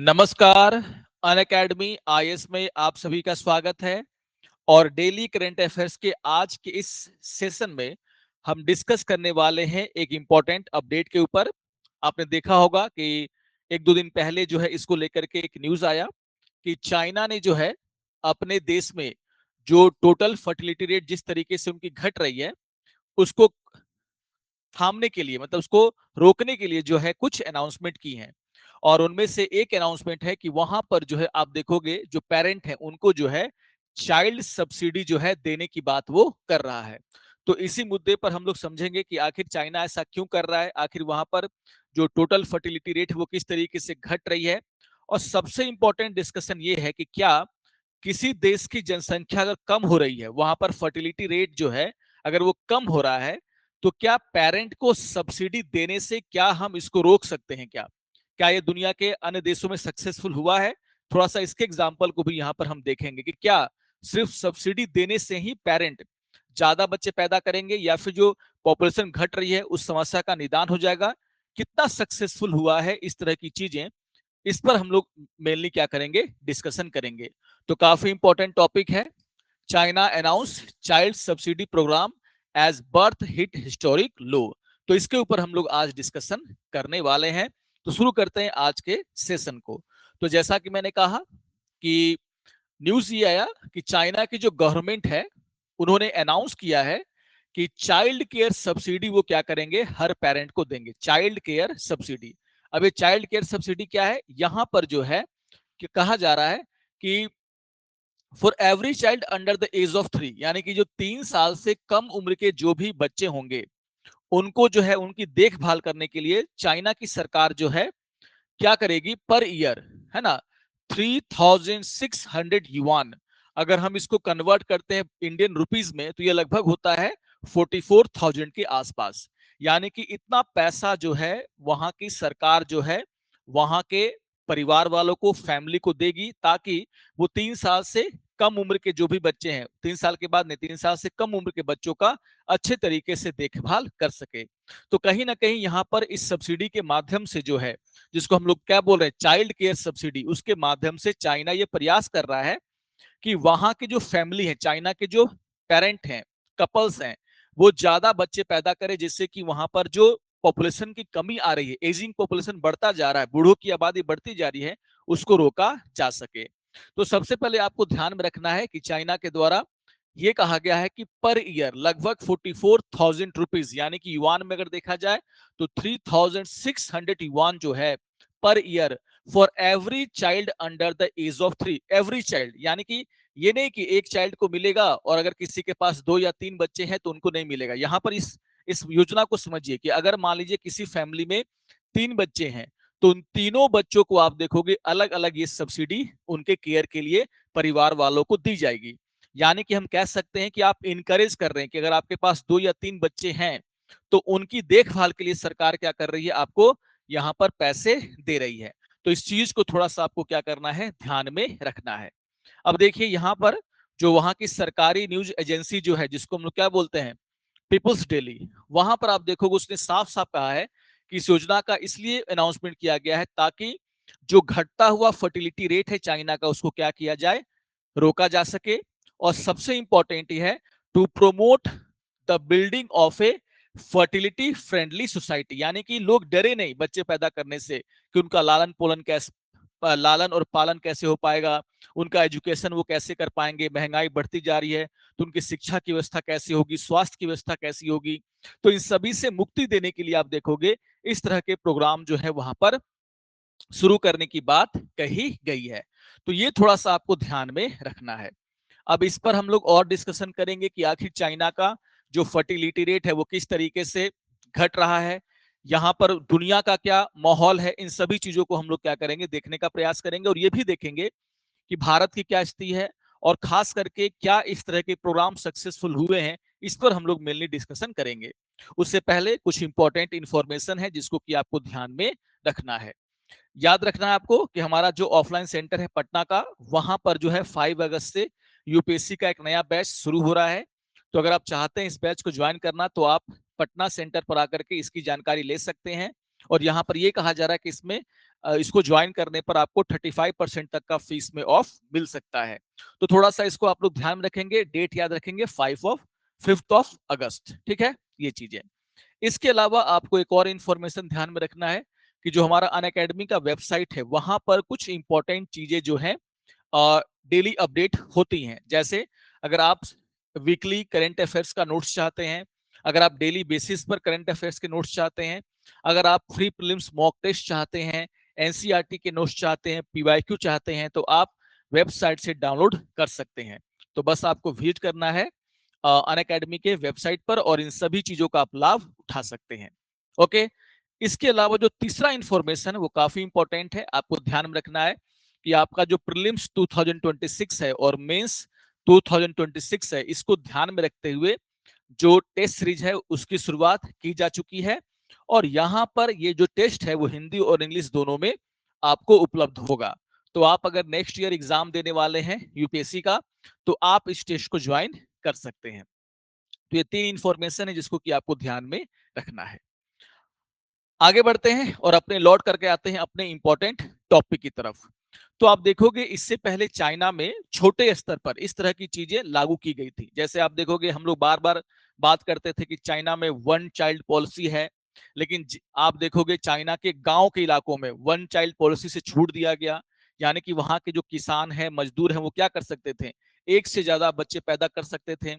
नमस्कार। Unacademy IAS में आप सभी का स्वागत है। और डेली करंट अफेयर्स के आज के इस सेशन में हम डिस्कस करने वाले हैं एक इंपॉर्टेंट अपडेट के ऊपर। आपने देखा होगा कि एक दो दिन पहले जो है इसको लेकर के एक न्यूज आया कि चाइना ने जो है अपने देश में जो टोटल फर्टिलिटी रेट जिस तरीके से उनकी घट रही है उसको थामने के लिए, मतलब उसको रोकने के लिए जो है कुछ अनाउंसमेंट की हैं। और उनमें से एक अनाउंसमेंट है कि वहां पर जो है आप देखोगे जो पेरेंट हैं उनको जो है चाइल्ड सब्सिडी जो है देने की बात वो कर रहा है। तो इसी मुद्दे पर हम लोग समझेंगे कि आखिर चाइना ऐसा क्यों कर रहा है, आखिर वहां पर जो टोटल फर्टिलिटी रेट है वो किस तरीके से घट रही है। और सबसे इंपॉर्टेंट डिस्कशन ये है कि क्या किसी देश की जनसंख्या अगर कम हो रही है, वहां पर फर्टिलिटी रेट जो है अगर वो कम हो रहा है, तो क्या पेरेंट को सब्सिडी देने से क्या हम इसको रोक सकते हैं? क्या क्या ये दुनिया के अन्य देशों में सक्सेसफुल हुआ है? थोड़ा सा इसके एग्जाम्पल को भी यहां पर हम देखेंगे कि क्या सिर्फ सब्सिडी देने से ही पेरेंट ज्यादा बच्चे पैदा करेंगे या फिर जो पॉपुलेशन घट रही है उस समस्या का निदान हो जाएगा। कितना सक्सेसफुल हुआ है इस तरह की चीजें, इस पर हम लोग मेनली क्या करेंगे, डिस्कशन करेंगे। तो काफी इंपॉर्टेंट टॉपिक है। China announce child subsidy programme as birth hit historic low. तो इसके ऊपर हम लोग आज डिस्कशन करने वाले हैं। तो शुरू करते हैं आज के सेशन को। तो जैसा कि मैंने कहा कि न्यूज ये आया कि चाइना की जो गवर्नमेंट है उन्होंने अनाउंस किया है कि चाइल्ड केयर सब्सिडी वो क्या करेंगे, हर पेरेंट को देंगे चाइल्ड केयर सब्सिडी। अब ये चाइल्ड केयर सब्सिडी क्या है, यहां पर जो है कि कहा जा रहा है कि for every child under the age of 3, यानी कि जो 3 साल से कम उम्र के जो भी बच्चे होंगे उनको जो है उनकी देखभाल करने के लिए चाइना की सरकार जो है क्या करेगी, पर ईयर, है ना, 3600 युआन। अगर हम इसको कन्वर्ट करते हैं इंडियन रुपीज में तो ये लगभग होता है 44,000 के आसपास। यानी कि इतना पैसा जो है वहां की सरकार जो है वहां के परिवार वालों को, फैमिली को देगी, ताकि वो 3 साल से कम उम्र के जो भी बच्चे हैं, 3 साल के बाद नहीं, 3 साल से कम उम्र के बच्चों का अच्छे तरीके से देखभाल कर सके। तो कहीं ना कहीं यहाँ पर इस सब्सिडी के माध्यम से जो है, जिसको हम लोग क्या बोल रहे हैं, चाइल्ड केयर सब्सिडी, उसके माध्यम से चाइना ये प्रयास कर रहा है कि वहां की जो फैमिली है, चाइना के जो पेरेंट हैं, कपल्स हैं, वो ज्यादा बच्चे पैदा करे, जिससे कि वहां पर जो पॉपुलेशन की कमी आ रही है, एजिंग पॉपुलेशन बढ़ता जा रहा है, बूढ़ों की आबादी बढ़ती जा रही है, उसको रोका जा सके। तो सबसे पहले आपको ध्यान में रखना है कि चाइना के द्वारा ये कहा गया है कि पर ईयर लगभग 44,000 रुपीज, यानी कि युआन में अगर देखा जाए तो 3,600 युआन जो है per year, for every child under the age of 3। Every child यानी कि ये नहीं कि एक चाइल्ड को मिलेगा और अगर किसी के पास 2 या 3 बच्चे हैं तो उनको नहीं मिलेगा। यहां पर इस योजना को समझिए कि अगर मान लीजिए किसी फैमिली में 3 बच्चे हैं तो उन तीनों बच्चों को आप देखोगे अलग अलग ये सब्सिडी उनके केयर के लिए परिवार वालों को दी जाएगी। यानी कि हम कह सकते हैं कि आप इनकरेज कर रहे हैं कि अगर आपके पास 2 या 3 बच्चे हैं तो उनकी देखभाल के लिए सरकार क्या कर रही है, आपको यहां पर पैसे दे रही है। तो इस चीज को थोड़ा सा आपको क्या करना है, ध्यान में रखना है। अब देखिए यहां पर जो वहां की सरकारी न्यूज एजेंसी जो है, जिसको हम लोग क्या बोलते हैं, पीपुल्स डेली, वहां पर आप देखोगे उसने साफ साफ कहा है कि इस योजना का इसलिए अनाउंसमेंट किया गया है ताकि जो घटता हुआ फर्टिलिटी रेट है चाइना का उसको क्या किया जाए, रोका जा सके। और सबसे इंपॉर्टेंट ये है to promote the building of a fertility friendly society, यानी कि लोग डरे नहीं बच्चे पैदा करने से कि उनका लालन और पालन कैसे हो पाएगा, उनका एजुकेशन वो कैसे कर पाएंगे, महंगाई बढ़ती जा रही है तो उनकी शिक्षा की व्यवस्था कैसी होगी, स्वास्थ्य की व्यवस्था कैसी होगी। तो इन सभी से मुक्ति देने के लिए आप देखोगे इस तरह के प्रोग्राम जो है वहां पर शुरू करने की बात कही गई है। तो ये थोड़ा सा आपको ध्यान में रखना है। अब इस पर हम लोग और डिस्कशन करेंगे कि आखिर चाइना का जो फर्टिलिटी रेट है वो किस तरीके से घट रहा है, यहाँ पर दुनिया का क्या माहौल है, इन सभी चीजों को हम लोग क्या करेंगे, देखने का प्रयास करेंगे। और ये भी देखेंगे कि भारत की क्या स्थिति है और खास करके क्या इस तरह के प्रोग्राम सक्सेसफुल हुए हैं, इस पर हम लोग मेनली डिस्कशन करेंगे। उससे पहले कुछ इंपॉर्टेंट इंफॉर्मेशन है जिसको कि आपको ध्यान में रखना है। याद रखना है आपको कि हमारा जो ऑफलाइन सेंटर है पटना का, वहां पर जो है 5 अगस्त से यूपीएससी का एक नया बैच शुरू हो रहा है। तो अगर आप चाहते हैं इस बैच को ज्वाइन करना तो आप पटना सेंटर पर आकर के इसकी जानकारी ले सकते हैं। और यहाँ पर ये कहा जा रहा है कि इसमें इसको ज्वाइन करने पर आपको 35% तक का फीस में ऑफ मिल सकता है। तो थोड़ा सा इसको आप लोग ध्यान में रखेंगे, डेट याद रखेंगे 5th of अगस्त, ठीक है, ये चीजें। इसके अलावा आपको एक और इंफॉर्मेशन ध्यान में रखना है कि जो हमारा अनअकैडमी का वेबसाइट है वहां पर कुछ इंपॉर्टेंट चीजें जो है डेली अपडेट होती हैं। जैसे अगर आप वीकली करंट अफेयर्स का नोट्स चाहते हैं, अगर आप डेली बेसिस पर करंट अफेयर्स के नोट्स चाहते हैं, अगर आप फ्री प्रीलिम्स मॉक टेस्ट चाहते हैं, एनसीईआरटी के नोट्स चाहते हैं, पीवाईक्यू चाहते हैं, तो आप वेबसाइट से डाउनलोड कर सकते हैं। तो बस आपको विजिट करना है अनअकैडमी के वेबसाइट पर और इन सभी चीजों का आप लाभ उठा सकते हैं। ओके, इसके अलावा जो तीसरा इंफॉर्मेशन है वो काफी इंपॉर्टेंट है, आपको ध्यान में रखना है कि आपका जो प्रीलिम्स 2026 है और मेंस 2026 है, इसको ध्यान में रखते हुए जो टेस्ट सीरीज है उसकी शुरुआत की जा चुकी है और यहाँ पर ये जो टेस्ट है वो हिंदी और इंग्लिश दोनों में आपको उपलब्ध होगा। तो आप अगर नेक्स्ट ईयर एग्जाम देने वाले हैं यूपीएससी का, तो आप इस टेस्ट को ज्वाइन कर सकते हैं। तो ये 3 इंफॉर्मेशन है जिसको कि आपको ध्यान में रखना है। आगे बढ़ते हैं और अपने लौट करके आते हैं अपने इंपॉर्टेंट टॉपिक की तरफ। तो आप देखोगे इससे पहले चाइना में छोटे स्तर पर इस तरह की चीजें लागू की गई थी। जैसे आप देखोगे हम लोग बार बार बात करते थे कि चाइना में वन चाइल्ड पॉलिसी है, लेकिन आप देखोगे चाइना के गांव के इलाकों में वन चाइल्ड पॉलिसी से छूट दिया गया। यानी कि वहां के जो किसान है, मजदूर है, वो क्या कर सकते थे, एक से ज्यादा बच्चे पैदा कर सकते थे।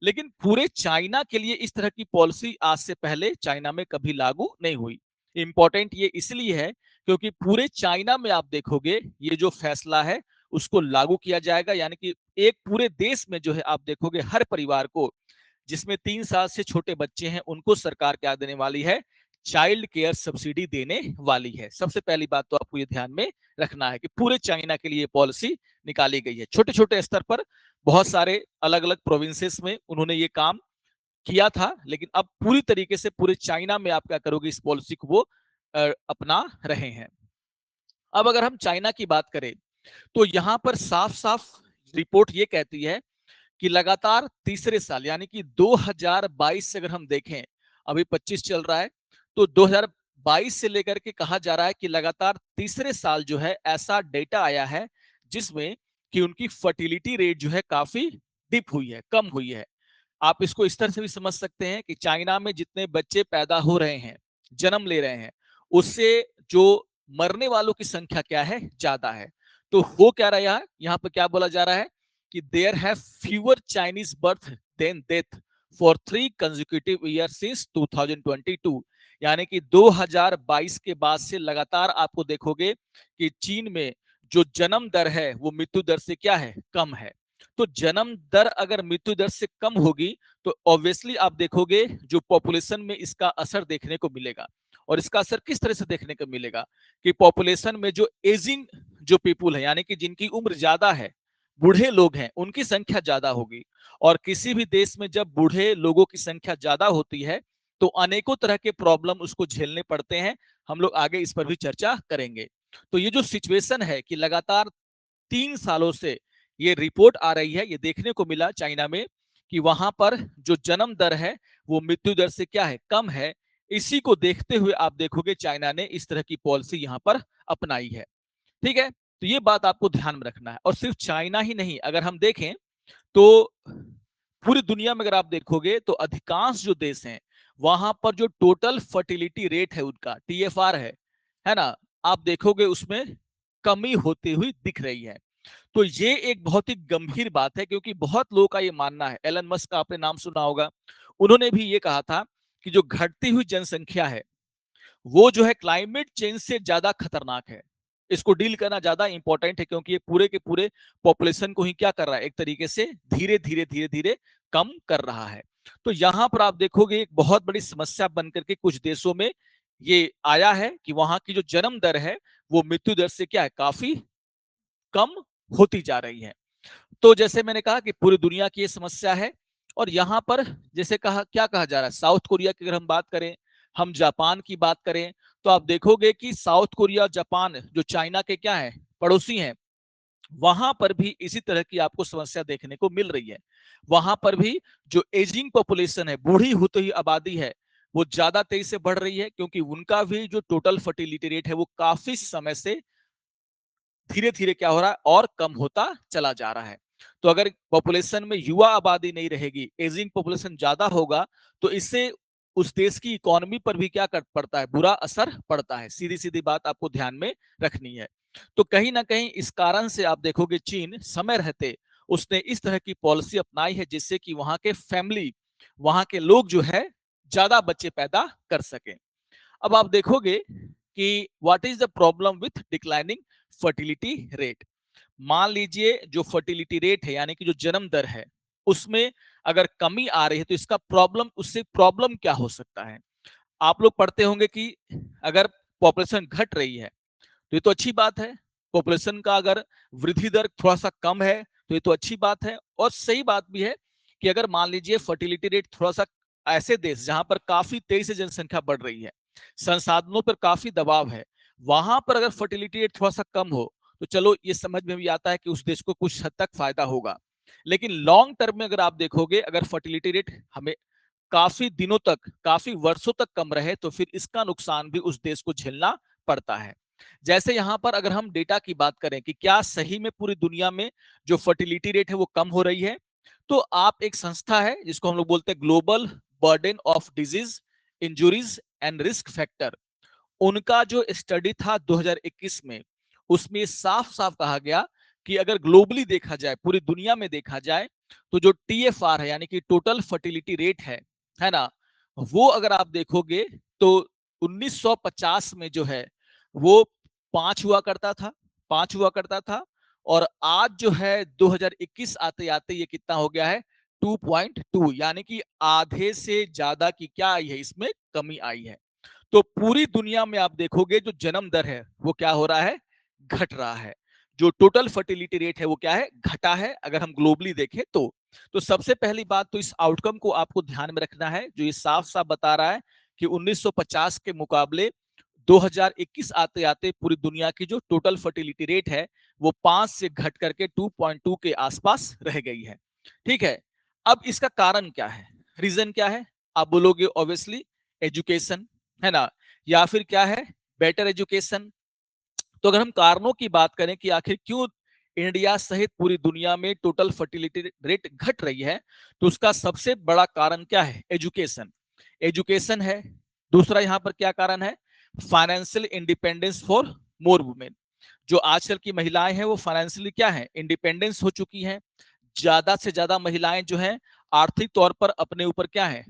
लेकिन पूरे चाइना के लिए इस तरह की पॉलिसी आज से पहले चाइना में कभी लागू नहीं हुई। इंपॉर्टेंट ये इसलिए है क्योंकि पूरे चाइना में आप देखोगे ये जो फैसला है उसको लागू किया जाएगा। यानी कि एक पूरे देश में जो है आप देखोगे हर परिवार को जिसमें 3 साल से छोटे बच्चे हैं उनको सरकार क्या देने वाली है, चाइल्ड केयर सब्सिडी देने वाली है। सबसे पहली बात तो आपको ये ध्यान में रखना है कि पूरे चाइना के लिए पॉलिसी निकाली गई है। छोटे छोटे स्तर पर बहुत सारे अलग अलग प्रोविंसेस में उन्होंने ये काम किया था, लेकिन अब पूरी तरीके से पूरे चाइना में आप क्या करोगे, इस पॉलिसी को वो अपना रहे हैं। अब अगर हम चाइना की बात करें तो यहां पर साफ साफ रिपोर्ट ये कहती है कि लगातार तीसरे साल यानी कि 2022 से अगर हम देखें, अभी 25 चल रहा है, तो 2022 से लेकर के कहा जा रहा है कि लगातार तीसरे साल जो है ऐसा डेटा आया है जिसमें कि उनकी फर्टिलिटी रेट जो है काफी डिप हुई है, कम हुई है। आप इसको इस तरह से भी समझ सकते हैं कि चाइना में जितने बच्चे पैदा हो रहे हैं, जन्म ले रहे हैं, उससे जो मरने वालों की संख्या क्या है, ज्यादा है। तो हो क्या रहा है, यहाँ पर क्या बोला जा रहा है कि there have fewer Chinese birth than death for 3 consecutive year since 2022। यानी कि 2022 के बाद से लगातार आपको देखोगे कि चीन में जो जन्म दर है वो मृत्यु दर से क्या है, कम है। तो जन्म दर अगर मृत्यु दर से कम होगी तो ऑब्वियसली आप देखोगे जो पॉपुलेशन में इसका असर देखने को मिलेगा। और इसका असर किस तरह से देखने को मिलेगा कि पॉपुलेशन में जो एजिंग जो पीपुल है यानी कि जिनकी उम्र ज्यादा है, बूढ़े लोग हैं, उनकी संख्या ज्यादा होगी। और किसी भी देश में जब बूढ़े लोगों की संख्या ज्यादा होती है तो अनेकों तरह के प्रॉब्लम उसको झेलने पड़ते हैं। हम लोग आगे इस पर भी चर्चा करेंगे। तो ये जो सिचुएशन है कि लगातार 3 सालों से ये रिपोर्ट आ रही है, ये देखने को मिला चाइना में कि वहां पर जो जन्म दर है वो मृत्यु दर से क्या है, कम है। इसी को देखते हुए आप देखोगे चाइना ने इस तरह की पॉलिसी यहां पर अपनाई है। ठीक है, तो ये बात आपको ध्यान में रखना है। और सिर्फ चाइना ही नहीं, अगर हम देखें तो पूरी दुनिया में अगर आप देखोगे तो अधिकांश जो देश हैं वहां पर जो टोटल फर्टिलिटी रेट है उनका टीएफआर है ना, आप देखोगे उसमें कमी होती हुई दिख रही है। तो ये एक बहुत ही गंभीर बात है क्योंकि बहुत लोगों का ये मानना है, एलन मस्क का आपने नाम सुना होगा, उन्होंने भी ये कहा था कि जो घटती हुई जनसंख्या है वो जो है क्लाइमेट चेंज से ज्यादा खतरनाक है। इसको डील करना ज्यादा इंपॉर्टेंट है क्योंकि ये पूरे के पूरे पॉपुलेशन को ही क्या कर रहा है, एक तरीके से धीरे धीरे धीरे धीरे कम कर रहा है। तो यहां पर आप देखोगे एक बहुत बड़ी समस्या बन करके कुछ देशों में ये आया है कि वहां की जो जन्म दर है वो मृत्यु दर से क्या है, काफी कम होती जा रही है। तो जैसे मैंने कहा कि पूरी दुनिया की ये समस्या है। और यहां पर जैसे कहा, क्या कहा जा रहा है, साउथ कोरिया की अगर हम बात करें, हम जापान की बात करें, तो आप देखोगे कि साउथ कोरिया जापान जो चाइना के क्या है, पड़ोसी हैं, वहां पर भी इसी तरह की आपको समस्या देखने को मिल रही है। वहां पर भी जो एजिंग पॉपुलेशन है, बूढ़ी होती हुई आबादी है, वो ज्यादा तेजी से बढ़ रही है, क्योंकि उनका भी जो टोटल फर्टिलिटी रेट है वो काफी समय से धीरे धीरे क्या हो रहा है और कम होता चला जा रहा है। तो अगर पॉपुलेशन में युवा आबादी नहीं रहेगी, एजिंग पॉपुलेशन ज्यादा होगा, तो इससे उस देश की इकोनॉमी पर भी क्या कर पड़ता है, बुरा असर पड़ता है। सीधी सीधी बात आपको ध्यान में रखनी है। तो कहीं ना कहीं इस कारण से आप देखोगे चीन समय रहते उसने इस तरह की पॉलिसी अपनाई है, जिससे कि वहां के फैमिली, वहां के लोग जो है ज्यादा बच्चे पैदा कर सके। अब आप देखोगे कि what is the problem with declining fertility rate. मान लीजिए जो फर्टिलिटी रेट है, यानी कि जो जन्म दर है, उसमें अगर कमी आ रही है, तो इसका प्रॉब्लम, उससे प्रॉब्लम क्या हो सकता है। आप लोग पढ़ते होंगे कि अगर पॉपुलेशन घट रही है तो ये तो अच्छी बात है। पॉपुलेशन का अगर वृद्धि दर थोड़ा सा कम है तो ये तो अच्छी बात है। और सही बात भी है कि अगर मान लीजिए फर्टिलिटी रेट थोड़ा सा, ऐसे देश जहां पर काफी तेजी से जनसंख्या बढ़ रही है, संसाधनों पर काफी दबाव है, वहां पर अगर फर्टिलिटी रेट थोड़ा सा कम हो, तो चलो ये समझ में भी आता है कि उस देश को कुछ हद तक फायदा होगा। लेकिन लॉन्ग टर्म में अगर आप देखोगे, अगर फर्टिलिटी रेट हमें काफी दिनों तक, काफी वर्षों तक कम रहे, तो फिर इसका नुकसान भी उस देश को झेलना पड़ता है। जैसे यहां पर अगर हम डेटा की बात करें कि क्या सही में पूरी दुनिया में जो फर्टिलिटी रेट है वो कम हो रही है, तो आप एक संस्था है जिसको हम लोग बोलते हैं global burden of disease, injuries and risk factor, उनका जो स्टडी था 2021 में, उसमें साफ साफ कहा गया कि अगर ग्लोबली देखा जाए, पूरी दुनिया में देखा जाए, तो जो टीएफआर है, यानी कि टोटल फर्टिलिटी रेट है ना, वो अगर आप देखोगे तो 1950 में जो है वो 5 हुआ करता था, 5 हुआ करता था। और आज जो है 2021 आते आते ये कितना हो गया है, 2.2, यानी कि आधे से ज्यादा की क्या आई है, इसमें कमी आई है। तो पूरी दुनिया में आप देखोगे जो जन्म दर है वो क्या हो रहा है, घट रहा है। जो टोटल फर्टिलिटी रेट है वो क्या है, घटा है, अगर हम ग्लोबली देखें तो सबसे पहली बात तो इस आउटकम को आपको ध्यान में रखना है, जो ये साफ साफ बता रहा है कि 1950 के मुकाबले 2021 आते आते पूरी दुनिया की जो टोटल फर्टिलिटी रेट है वो 5 से घट करके 2.2 के आसपास रह गई है। ठीक है। अब इसका कारण क्या है, रीजन क्या है, आप बोलोगे ऑब्वियसली एजुकेशन, है ना, या फिर क्या है, बेटर एजुकेशन। तो अगर हम कारणों की बात करें कि आखिर क्यों इंडिया सहित पूरी दुनिया में टोटल फर्टिलिटी रेट घट रही है, तो उसका सबसे बड़ा कारण क्या है, एजुकेशन। एजुकेशन है। दूसरा यहां पर क्या कारण है, financial independence for more women. जो आजकल की महिलाएं हैं वो फाइनेंशियली क्या है, इंडिपेंडेंस हो चुकी हैं। ज्यादा से ज्यादा महिलाएं जो हैं आर्थिक तौर पर अपने ऊपर क्या है,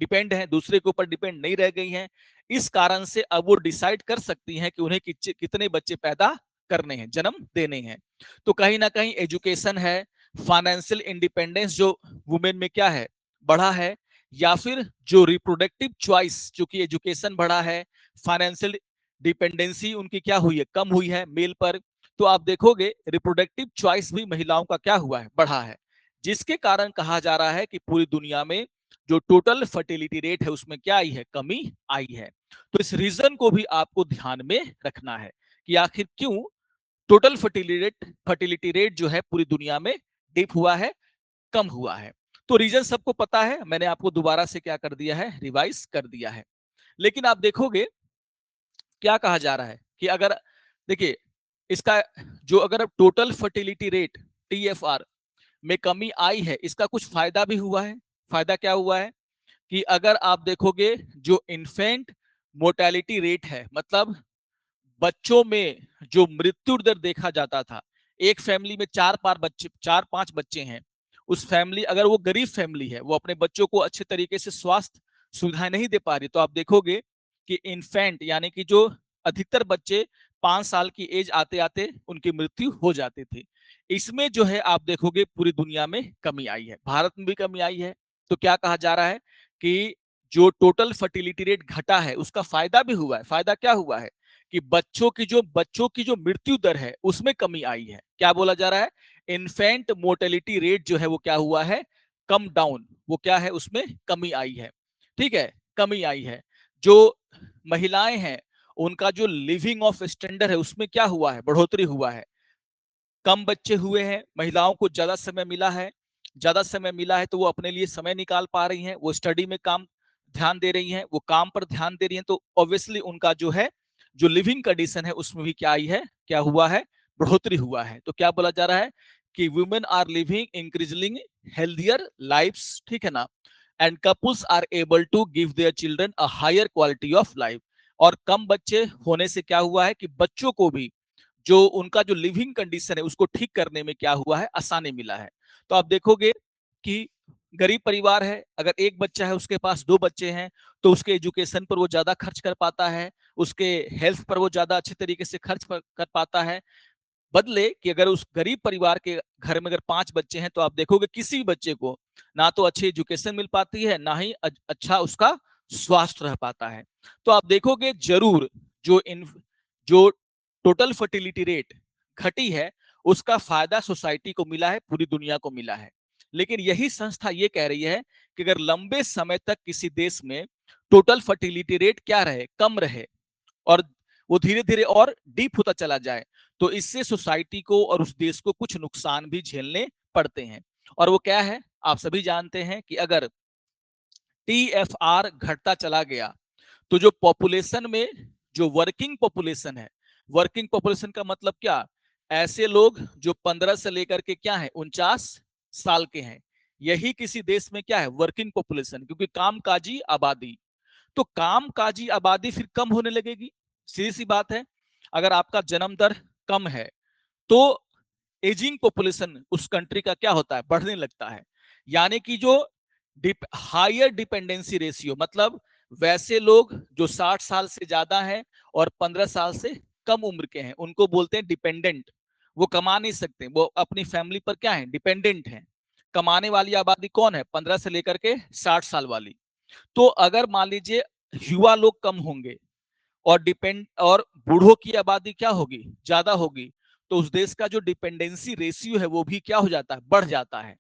डिपेंड है, दूसरे के ऊपर डिपेंड नहीं रह गई हैं। इस कारण से अब वो डिसाइड कर सकती हैं कि उन्हें कितने बच्चे पैदा करने हैं, जन्म देने हैं। तो कहीं ना कहीं एजुकेशन है, फाइनेंशियल इंडिपेंडेंस जो वुमेन में क्या है, बढ़ा है, या फिर जो रिप्रोडक्टिव चॉइस, चूंकि एजुकेशन बढ़ा है, फाइनेंशियल डिपेंडेंसी उनकी क्या हुई है, कम हुई है मेल पर, तो आप देखोगे रिप्रोडक्टिव चॉइस भी महिलाओं का क्या हुआ है, बढ़ा है। जिसके कारण कहा जा रहा है कि पूरी दुनिया में जो टोटल फर्टिलिटी रेट है उसमें क्या आई है, कमी आई है। तो इस रीजन को भी आपको ध्यान में रखना है कि आखिर क्यों टोटल फर्टिलिटी रेट जो है पूरी दुनिया में डिप हुआ है, कम हुआ है। तो रीजन सबको पता है, मैंने आपको दोबारा से क्या कर दिया है, रिवाइज कर दिया है। लेकिन आप देखोगे क्या कहा जा रहा है कि अगर देखिए इसका जो अगर टोटल फर्टिलिटी रेट टीएफआर में कमी आई है, इसका कुछ फायदा भी हुआ है। फायदा क्या हुआ है कि अगर आप देखोगे जो इन्फेंट मोर्टेलिटी रेट है, मतलब बच्चों में जो मृत्यु दर देखा जाता था, एक फैमिली में 4-5 बच्चे हैं, उस फैमिली, अगर वो गरीब फैमिली है, वो अपने बच्चों को अच्छे तरीके से स्वास्थ्य सुविधाएं नहीं दे पा रही, तो आप देखोगे कि इन्फेंट यानी कि जो अधिकतर बच्चे 5 साल की एज आते आते उनकी मृत्यु हो जाती थी। इसमें जो है आप देखोगे पूरी दुनिया में कमी आई है, भारत में भी कमी आई है। तो क्या कहा जा रहा है कि जो टोटल फर्टिलिटी रेट घटा है उसका फायदा भी हुआ है। फायदा क्या हुआ है कि बच्चों की जो मृत्यु दर है उसमें कमी आई है। क्या बोला जा रहा है, इन्फेंट मोर्टेलिटी रेट जो है वो क्या हुआ है, कम डाउन, वो क्या है, उसमें कमी आई है। ठीक है, कमी आई है। जो महिलाएं हैं उनका जो लिविंग ऑफ स्टैंडर्ड है उसमें क्या हुआ है, बढ़ोतरी हुआ है। कम बच्चे हुए हैं, महिलाओं को ज्यादा समय मिला है, ज्यादा समय मिला है तो वो अपने लिए समय निकाल पा रही हैं, वो स्टडी में काम ध्यान दे रही हैं, वो काम पर ध्यान दे रही हैं, तो ऑब्वियसली उनका जो है जो लिविंग कंडीशन है उसमें भी क्या आई है, क्या हुआ है, बढ़ोतरी हुआ है। तो क्या बोला जा रहा है कि women are living increasing healthier lifes, ठीक है ना, and couples are able to give their children a higher quality of life. और कम बच्चे होने से क्या हुआ है कि बच्चों को भी जो उनका जो लिविंग कंडीशन है उसको ठीक करने में क्या हुआ है, आसानी मिला है। तो आप देखोगे कि गरीब परिवार है, अगर एक बच्चा है उसके पास दो बच्चे हैं, तो उसके एजुकेशन पर वो ज्यादा खर्च कर पाता है, उसके हेल्थ पर वो ज्यादा अच्छे तरीके से खर्च कर पाता है। बदले कि अगर उस गरीब परिवार के घर में अगर 5 बच्चे हैं, तो आप देखोगे किसी भी बच्चे को ना तो अच्छी एजुकेशन मिल पाती है, ना ही अच्छा उसका स्वास्थ्य रह पाता है। तो आप देखोगे जरूर जो इन जो टोटल फर्टिलिटी रेट घटी है, उसका फायदा सोसाइटी को मिला है, पूरी दुनिया को मिला है। लेकिन यही संस्था ये कह रही है कि अगर लंबे समय तक किसी देश में टोटल फर्टिलिटी रेट क्या रहे, कम रहे, और वो धीरे धीरे और डीप होता चला जाए, तो इससे सोसाइटी को और उस देश को कुछ नुकसान भी झेलने पड़ते हैं। और वो क्या है, आप सभी जानते हैं कि अगर टीएफआर घटता चला गया, तो जो पॉपुलेशन में जो वर्किंग पॉपुलेशन है, वर्किंग पॉपुलेशन का मतलब क्या, ऐसे लोग जो 15 से लेकर के क्या है 49 साल के हैं, यही किसी देश में क्या है वर्किंग पॉपुलेशन, क्योंकि कामकाजी आबादी, तो कामकाजी आबादी फिर कम होने लगेगी। सीधी सी बात है, अगर आपका जन्म दर कम है, तो एजिंग पॉपुलेशन उस कंट्री का क्या होता है, बढ़ने लगता है। यानी कि जो हायर डिपेंडेंसी रेशियो, मतलब वैसे लोग जो 60 साल से ज्यादा है और 15 साल से कम उम्र के हैं, उनको बोलते हैं डिपेंडेंट। वो कमा नहीं सकते, वो अपनी फैमिली पर क्या है, डिपेंडेंट है। कमाने वाली आबादी कौन है, 15 से लेकर के 60 साल वाली। तो अगर मान लीजिए युवा लोग कम होंगे और बूढ़ों की आबादी क्या होगी, ज्यादा होगी, तो उस देश का जो डिपेंडेंसी रेशियो है वो भी क्या हो जाता है, बढ़ जाता है।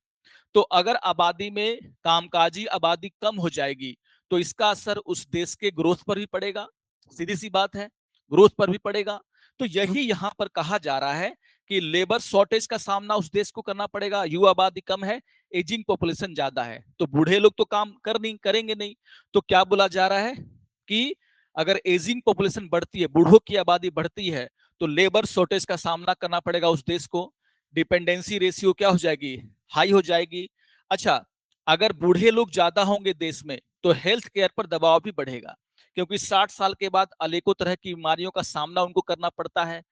तो अगर आबादी में कामकाजी आबादी कम हो जाएगी, तो इसका असर उस देश के ग्रोथ पर भी पड़ेगा, सीधी सी बात है, ग्रोथ पर भी पड़ेगा। तो यही यहां पर कहा जा रहा है कि लेबर शॉर्टेज का सामना उस देश को करना पड़ेगा, युवा आबादी कम है, एजिंग पॉपुलेशन ज्यादा है, तो बूढ़े लोग तो काम करेंगे नहीं। तो क्या बोला जा रहा है कि अगर एजिंग पॉपुलेशन बढ़ती है, बूढ़ों की आबादी बढ़ती है, तो लेबर शॉर्टेज का सामना करना पड़ेगा उस देश को, डिपेंडेंसी रेशियो क्या हो जाएगी, हाई हो जाएगी। अच्छा, अगर बूढ़े लोग ज्यादा होंगे देश में, तो हेल्थ केयर पर दबाव भी बढ़ेगा, क्योंकि 60 साल के बाद अनेकों तरह की बीमारियों का सामना उनको करना पड़ता है।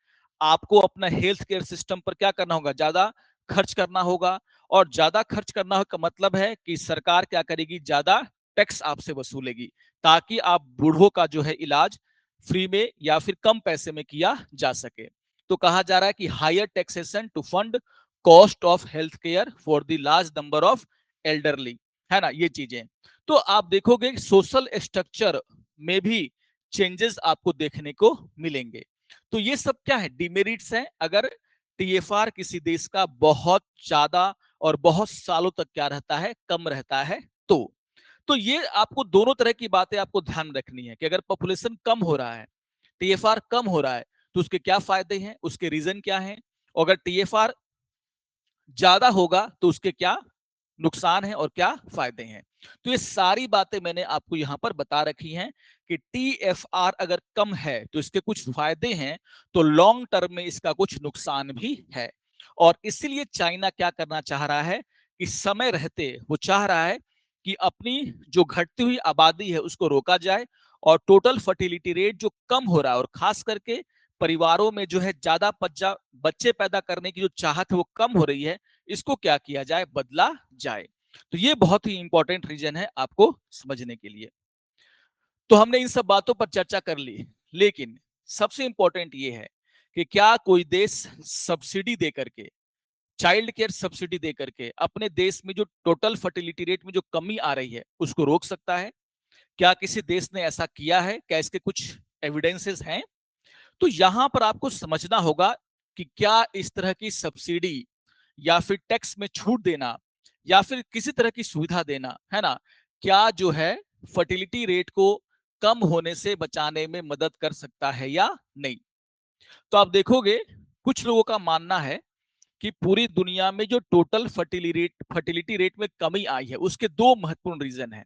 आपको अपना हेल्थ केयर सिस्टम पर क्या करना होगा, ज्यादा खर्च करना होगा। और ज्यादा खर्च करना का मतलब है कि सरकार क्या करेगी, ज्यादा टैक्स आपसे वसूलेगी, ताकि आप बूढ़ों का जो है इलाज फ्री में या फिर कम पैसे में किया जा सके। तो कहा जा रहा है कि higher taxation to fund cost of health care for the large number of elderly, है ना, ये चीजें। तो आप देखोगे सोशल स्ट्रक्चर में भी चेंजेस आपको देखने को मिलेंगे। तो ये सब क्या है, डिमेरिट्स हैं अगर टीएफआर किसी देश का बहुत ज्यादा और बहुत सालों तक क्या रहता है, कम रहता है। तो ये आपको दोनों तरह की बातें आपको ध्यान रखनी है कि अगर पॉपुलेशन कम हो रहा है, टीएफआर कम हो रहा है, तो उसके क्या फायदे हैं, उसके रीजन क्या है, और अगर टीएफआर ज्यादा होगा तो उसके क्या नुकसान है और क्या फायदे हैं। तो ये सारी बातें मैंने आपको यहां पर बता रखी हैं कि टीएफआर अगर कम है तो इसके कुछ फायदे हैं, तो लॉन्ग टर्म में इसका कुछ नुकसान भी है। और इसीलिए चाइना क्या करना चाह रहा है कि समय रहते वो चाह रहा है कि अपनी जो घटती हुई आबादी है उसको रोका जाए, और टोटल फर्टिलिटी रेट जो कम हो रहा है, और खास करके परिवारों में जो है ज्यादा बच्चे पैदा करने की जो चाहत है वो कम हो रही है, इसको क्या किया जाए, बदला जाए। तो ये बहुत ही इंपॉर्टेंट रीजन है आपको समझने के लिए। तो हमने इन सब बातों पर चर्चा कर ली, लेकिन सबसे इंपॉर्टेंट ये है कि क्या कोई देश सब्सिडी दे करके, चाइल्ड केयर सब्सिडी दे करके अपने देश में जो टोटल फर्टिलिटी रेट में जो कमी आ रही है उसको रोक सकता है? क्या किसी देश ने ऐसा किया है? क्या इसके कुछ एविडेंसेस हैं? तो यहां पर आपको समझना होगा कि क्या इस तरह की सब्सिडी या फिर टैक्स में छूट देना या फिर किसी तरह की सुविधा देना, है ना, क्या जो है फर्टिलिटी रेट को कम होने से बचाने में मदद कर सकता है या नहीं? तो आप देखोगे कुछ लोगों का मानना है कि पूरी दुनिया में जो टोटल फर्टिलिटी रेट में कमी आई है उसके दो महत्वपूर्ण रीजन है।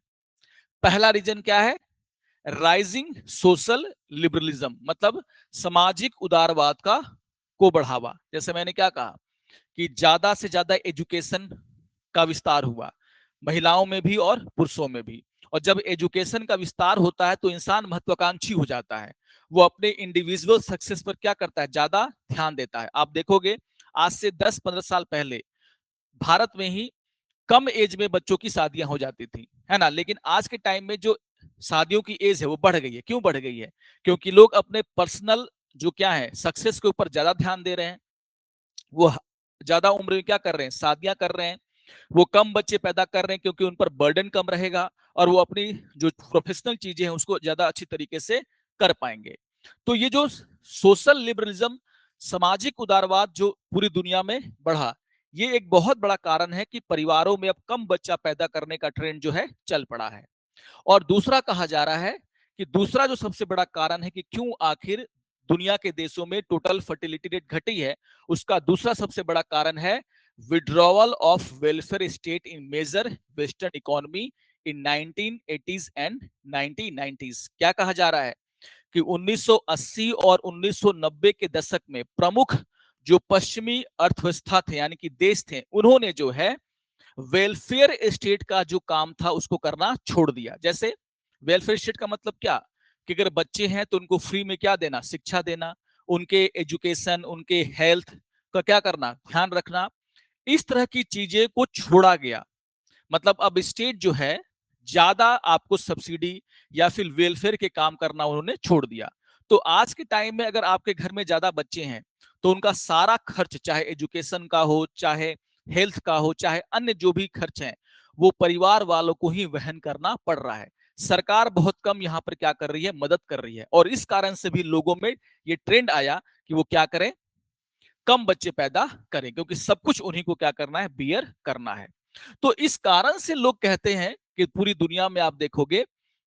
पहला रीजन क्या है? राइजिंग सोशल लिबरलिज्म, मतलब सामाजिक उदारवाद का को बढ़ावा। जैसे मैंने क्या कहा कि ज्यादा से ज्यादा एजुकेशन का विस्तार हुआ, महिलाओं में भी और पुरुषों में भी। और जब एजुकेशन का विस्तार होता है तो इंसान महत्वाकांक्षी हो जाता है, वो अपने इंडिविजुअल सक्सेस पर क्या करता है, ज्यादा ध्यान देता है। आप देखोगे आज से 10-15 साल पहले भारत में ही कम एज में बच्चों की शादियां हो जाती थी, है ना। लेकिन आज के टाइम में जो शादियों की एज है वो बढ़ गई है। क्यों बढ़ गई है? क्योंकि लोग अपने पर्सनल जो क्या है सक्सेस के ऊपर ज्यादा ध्यान दे रहे हैं। वो ज्यादा उम्र में क्या कर रहे हैं, शादियां कर रहे हैं। वो कम बच्चे पैदा कर रहे हैं क्योंकि उन पर बर्डन कम रहेगा और वो अपनी जो प्रोफेशनल चीजें हैं उसको ज्यादा अच्छी तरीके से कर पाएंगे। तो ये जो सोशल लिबरलिज्म, सामाजिक उदारवाद जो पूरी दुनिया में बढ़ा, ये एक बहुत बड़ा कारण है कि परिवारों में अब कम बच्चा पैदा करने का ट्रेंड जो है चल पड़ा है। और दूसरा कहा जा रहा है कि दूसरा जो सबसे बड़ा कारण है कि क्यों आखिर दुनिया के देशों में टोटल फर्टिलिटी रेट घटी है, उसका दूसरा सबसे बड़ा कारण है withdrawal of welfare state in major western economy in 1980s and 1990s। क्या कहा जा रहा है कि 1980 और 1990 के दशक में प्रमुख जो पश्चिमी अर्थव्यवस्था थे यानी कि देश थे, उन्होंने जो है वेलफेयर स्टेट का जो काम था उसको करना छोड़ दिया। जैसे वेलफेयर स्टेट का मतलब क्या कि अगर बच्चे हैं तो उनको फ्री में क्या देना, शिक्षा देना, उनके एजुकेशन, उनके हेल्थ का क्या करना, ध्यान रखना। इस तरह की चीजें को छोड़ा गया। मतलब अब स्टेट जो है ज्यादा आपको सब्सिडी या फिर वेलफेयर के काम करना उन्होंने छोड़ दिया। तो आज के टाइम में अगर आपके घर में ज्यादा बच्चे हैं तो उनका सारा खर्च, चाहे एजुकेशन का हो, चाहे हेल्थ का हो, चाहे अन्य जो भी खर्च है, वो परिवार वालों को ही वहन करना पड़ रहा है। सरकार बहुत कम यहाँ पर क्या कर रही है, मदद कर रही है। और इस कारण से भी लोगों में ये ट्रेंड आया कि वो क्या करें, कम बच्चे पैदा करें, क्योंकि सब कुछ उन्हीं को क्या करना है, बियर करना है। तो इस कारण से लोग कहते हैं कि पूरी दुनिया में आप देखोगे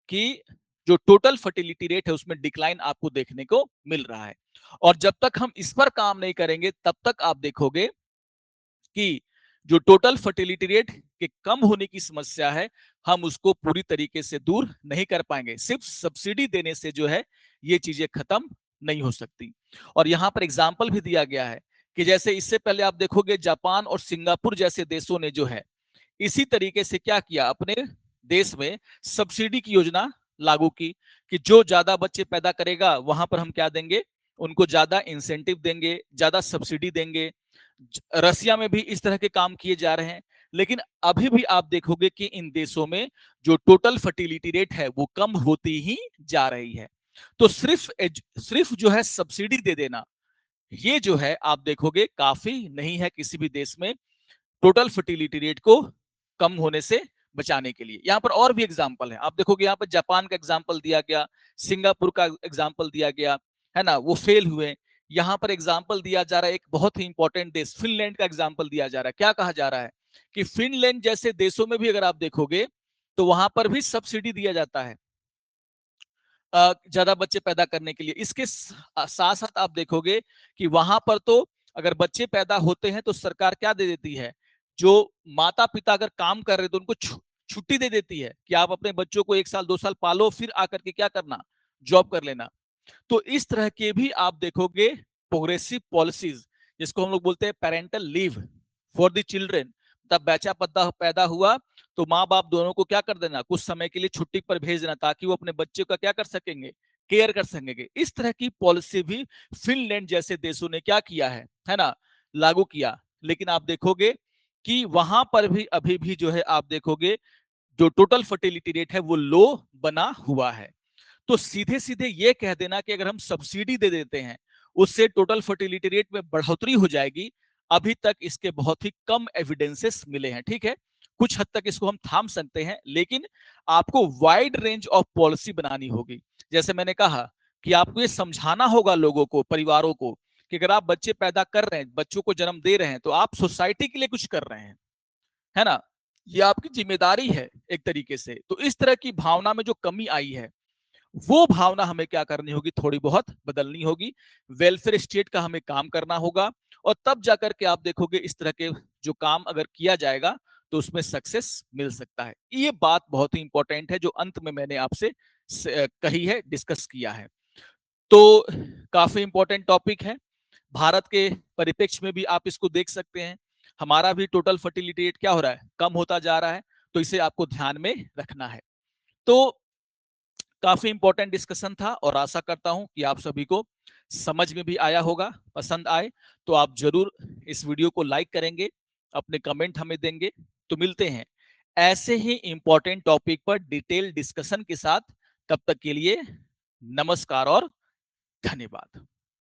कि जो टोटल फर्टिलिटी रेट है उसमें डिक्लाइन आपको देखने को मिल रहा है। और जब तक हम इस पर काम नहीं करेंगे तब तक आप देखोगे कि जो टोटल फर्टिलिटी रेट के कम होने की समस्या है, हम उसको पूरी तरीके से दूर नहीं कर पाएंगे। सिर्फ सब्सिडी देने से जो है ये चीजें खत्म नहीं हो सकती। और यहां पर एग्जाम्पल भी दिया गया है कि जैसे इससे पहले आप देखोगे जापान और सिंगापुर जैसे देशों ने जो है इसी तरीके से क्या किया, अपने देश में सब्सिडी की योजना लागू की कि जो ज्यादा बच्चे पैदा करेगा वहां पर हम क्या देंगे, उनको ज्यादा इंसेंटिव देंगे, ज्यादा सब्सिडी देंगे। रसिया में भी इस तरह के काम किए जा रहे हैं। लेकिन अभी भी आप देखोगे कि इन देशों में जो टोटल फर्टिलिटी रेट है वो कम होती ही जा रही है। तो सिर्फ जो है सब्सिडी दे देना, ये जो है आप देखोगे काफी नहीं है किसी भी देश में टोटल फर्टिलिटी रेट को कम होने से बचाने के लिए। यहां पर और भी एग्जाम्पल है, आप देखोगे यहाँ पर जापान का एग्जाम्पल दिया गया, सिंगापुर का एग्जाम्पल दिया गया, है ना, वो फेल हुए। यहां पर एग्जाम्पल दिया जा रहा है एक बहुत ही इंपॉर्टेंट देश फिनलैंड का एग्जाम्पल दिया जा रहा है। क्या कहा जा रहा है कि फिनलैंड जैसे देशों में भी अगर आप देखोगे तो वहां पर भी सब्सिडी दिया जाता है ज्यादा बच्चे पैदा करने के लिए। इसके साथ साथ आप देखोगे कि वहां पर तो अगर बच्चे पैदा होते हैं तो सरकार क्या दे देती है, जो माता पिता अगर काम कर रहे तो उनको छुट्टी दे देती है कि आप अपने बच्चों को 1 साल 2 साल पालो, फिर आकर के क्या करना, जॉब कर लेना। तो इस तरह के भी आप देखोगे प्रोग्रेसिव पॉलिसीज, जिसको हम लोग बोलते हैं parental leave for the children. तब बच्चा पैदा हुआ तो माँ बाप दोनों को क्या कर देना, कुछ समय के लिए छुट्टी पर भेज देना ताकि वो अपने बच्चे का क्या कर सकेंगे, केयर कर सकेंगे। इस तरह की पॉलिसी भी फिनलैंड जैसे देशों ने क्या किया है ना, लागू किया। लेकिन आप देखोगे कि वहां पर भी अभी भी जो है आप देखोगे जो टोटल फर्टिलिटी रेट है वो लो बना हुआ है। तो सीधे सीधे ये कह देना कि अगर हम सब्सिडी दे देते हैं उससे टोटल फर्टिलिटी रेट में बढ़ोतरी हो जाएगी, अभी तक इसके बहुत ही कम एविडेंसेस मिले हैं। ठीक है, कुछ हद तक इसको हम थाम सकते हैं, लेकिन आपको वाइड रेंज ऑफ पॉलिसी बनानी होगी। जैसे मैंने कहा कि आपको ये समझाना होगा लोगों को, परिवारों को, कि अगर आप बच्चे पैदा कर रहे हैं, बच्चों को जन्म दे रहे हैं, तो आप सोसाइटी के लिए कुछ कर रहे हैं, है ना, ये आपकी जिम्मेदारी है एक तरीके से। तो इस तरह की भावना में जो कमी आई है वो भावना हमें क्या करनी होगी, थोड़ी बहुत बदलनी होगी। वेलफेयर स्टेट का हमें काम करना होगा और तब जाकर के आप देखोगे इस तरह के जो काम अगर किया जाएगा तो उसमें सक्सेस मिल सकता है। ये बात बहुत ही इंपॉर्टेंट है जो अंत में मैंने आपसे कही है, डिस्कस किया है। तो काफी इंपॉर्टेंट टॉपिक है। भारत के परिप्रेक्ष्य में भी आप इसको देख सकते हैं। हमारा भी टोटल फर्टिलिटी रेट क्या हो रहा है, कम होता जा रहा है, तो इसे आपको ध्यान में रखना है। तो काफी इंपॉर्टेंट डिस्कशन था और आशा करता हूं कि आप सभी को समझ में भी आया होगा, पसंद आए तो आप जरूर इस वीडियो को लाइक करेंगे, अपने कमेंट हमें देंगे। तो मिलते हैं ऐसे ही इंपॉर्टेंट टॉपिक पर डिटेल डिस्कशन के साथ। तब तक के लिए नमस्कार और धन्यवाद।